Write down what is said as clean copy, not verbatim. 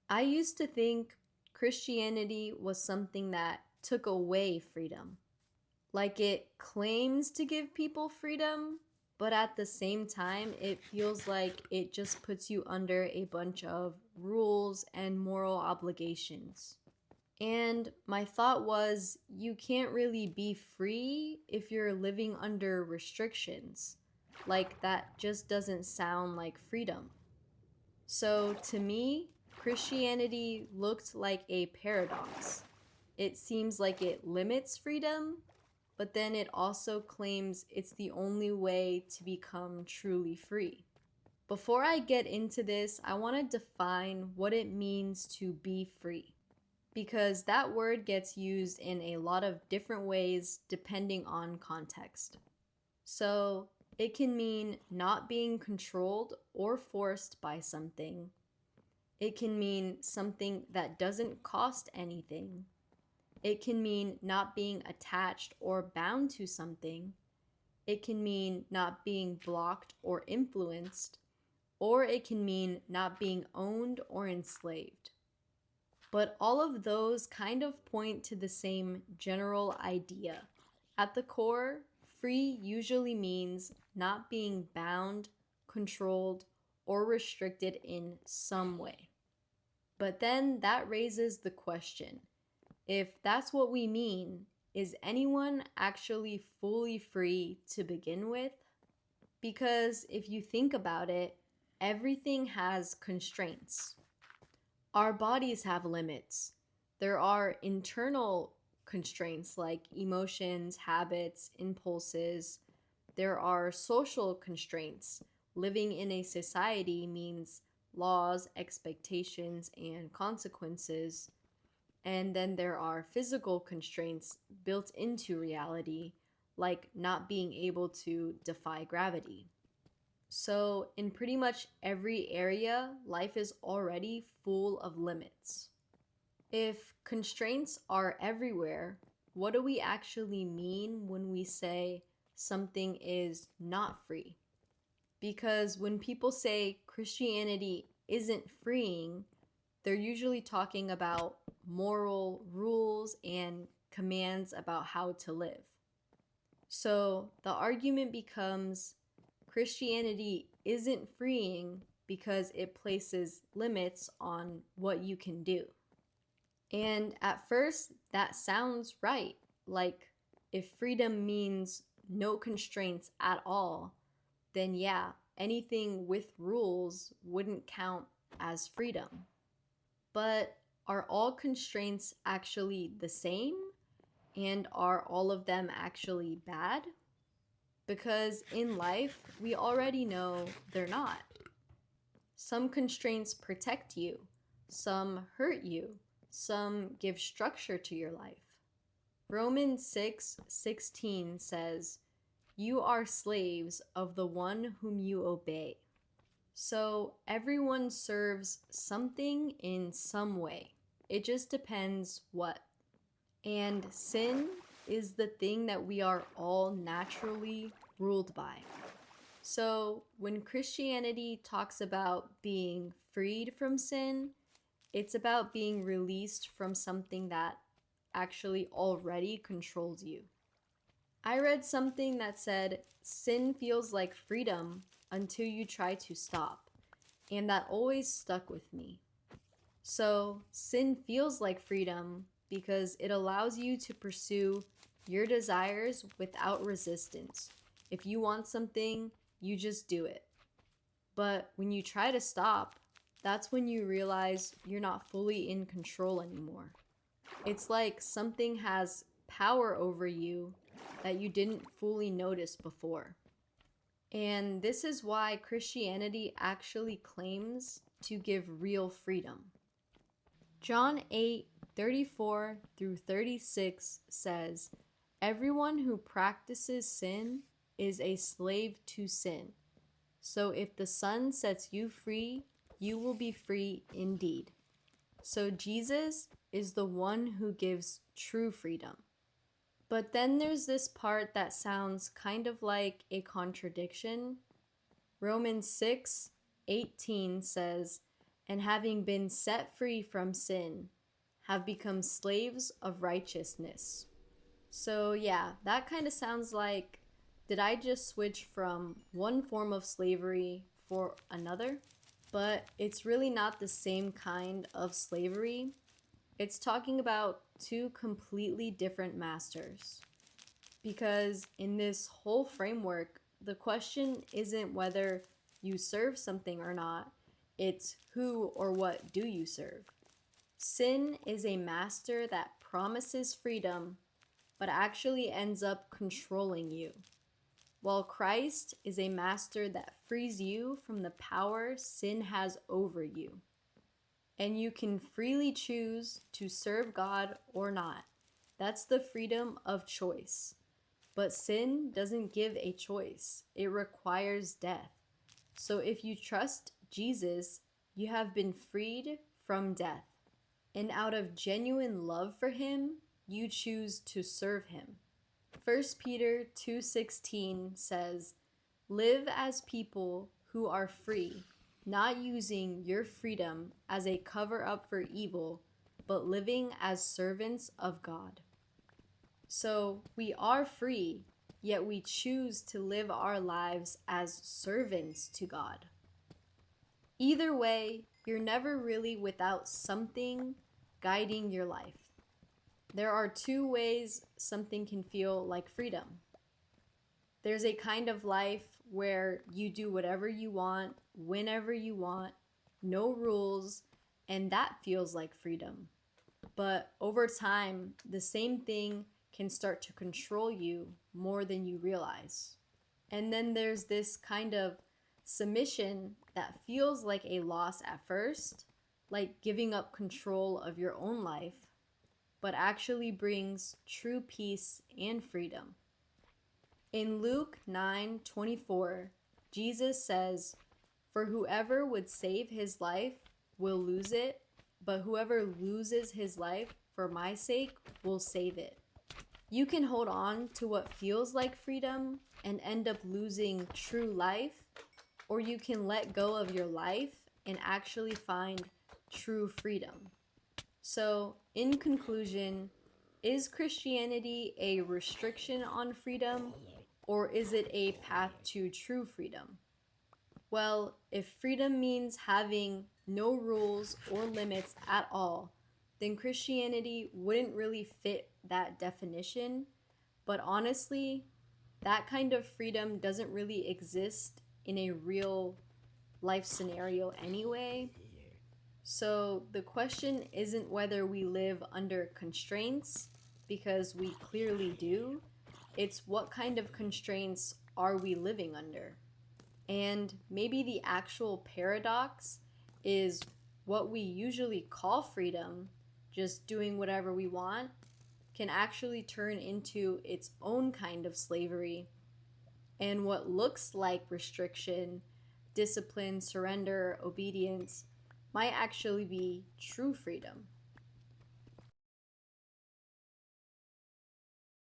I used to think Christianity was something that took away freedom. Like it claims to give people freedom, but at the same time, it feels like it just puts you under a bunch of rules and moral obligations. And my thought was, you can't really be free if you're living under restrictions. Like, that just doesn't sound like freedom. So to me, Christianity looked like a paradox. It seems like it limits freedom, but then it also claims it's the only way to become truly free. Before I get into this, I want to define what it means to be free, because that word gets used in a lot of different ways depending on context. So, it can mean not being controlled or forced by something. It can mean something that doesn't cost anything. It can mean not being attached or bound to something. It can mean not being blocked or influenced. Or it can mean not being owned or enslaved. But all of those kind of point to the same general idea. At the core, free usually means not being bound, controlled, or restricted in some way. But then that raises the question, if that's what we mean, is anyone actually fully free to begin with? Because if you think about it, everything has constraints. Our bodies have limits. There are internal constraints like emotions, habits, impulses. There are social constraints. Living in a society means laws, expectations, and consequences. And then there are physical constraints built into reality, like not being able to defy gravity. So, in pretty much every area, life is already full of limits. If constraints are everywhere, what do we actually mean when we say something is not free? Because when people say Christianity isn't freeing, they're usually talking about moral rules and commands about how to live. So the argument becomes Christianity isn't freeing because it places limits on what you can do. And at first, that sounds right. Like, if freedom means no constraints at all, then yeah, anything with rules wouldn't count as freedom. But are all constraints actually the same? And are all of them actually bad? Because in life, we already know they're not. Some constraints protect you, some hurt you, some give structure to your life. Romans 6:16 says, "You are slaves of the one whom you obey." So everyone serves something in some way. It just depends what. And sin is the thing that we are all naturally ruled by. So when Christianity talks about being freed from sin, it's about being released from something that actually already controls you. I read something that said sin feels like freedom until you try to stop, and that always stuck with me. So, sin feels like freedom because it allows you to pursue your desires without resistance. If you want something, you just do it. But when you try to stop, that's when you realize you're not fully in control anymore. It's like something has power over you that you didn't fully notice before. And this is why Christianity actually claims to give real freedom. John 8:34 through 36 says, "Everyone who practices sin is a slave to sin. So if the Son sets you free, you will be free indeed." So Jesus is the one who gives true freedom. But then there's this part that sounds kind of like a contradiction. Romans 6:18 says, and having been set free from sin, have become slaves of righteousness. So, yeah, that kind of sounds like, did I just switch from one form of slavery for another? But it's really not the same kind of slavery. It's talking about two completely different masters. Because in this whole framework, the question isn't whether you serve something or not, it's who or what do you serve. Sin is a master that promises freedom, but actually ends up controlling you, while Christ is a master that frees you from the power sin has over you. And you can freely choose to serve God or not. That's the freedom of choice. But sin doesn't give a choice, it requires death. So if you trust Jesus, you have been freed from death. And out of genuine love for him, you choose to serve him. 1 Peter 2:16 says, "Live as people who are free, not using your freedom as a cover up for evil, but living as servants of God." So we are free, yet we choose to live our lives as servants to God. Either way, you're never really without something guiding your life. There are two ways something can feel like freedom. There's a kind of life where you do whatever you want, whenever you want, no rules, and that feels like freedom. But over time, the same thing can start to control you more than you realize. And then there's this kind of submission that feels like a loss at first, like giving up control of your own life, but actually brings true peace and freedom. In Luke 9:24, Jesus says, "For whoever would save his life will lose it, but whoever loses his life for my sake will save it." You can hold on to what feels like freedom and end up losing true life, or you can let go of your life and actually find true freedom. So, in conclusion, is Christianity a restriction on freedom, or is it a path to true freedom? Well, if freedom means having no rules or limits at all, then Christianity wouldn't really fit that definition. But honestly, that kind of freedom doesn't really exist in a real life scenario anyway. So the question isn't whether we live under constraints, because we clearly do. It's what kind of constraints are we living under? And maybe the actual paradox is what we usually call freedom, just doing whatever we want, can actually turn into its own kind of slavery. And what looks like restriction, discipline, surrender, obedience might actually be true freedom.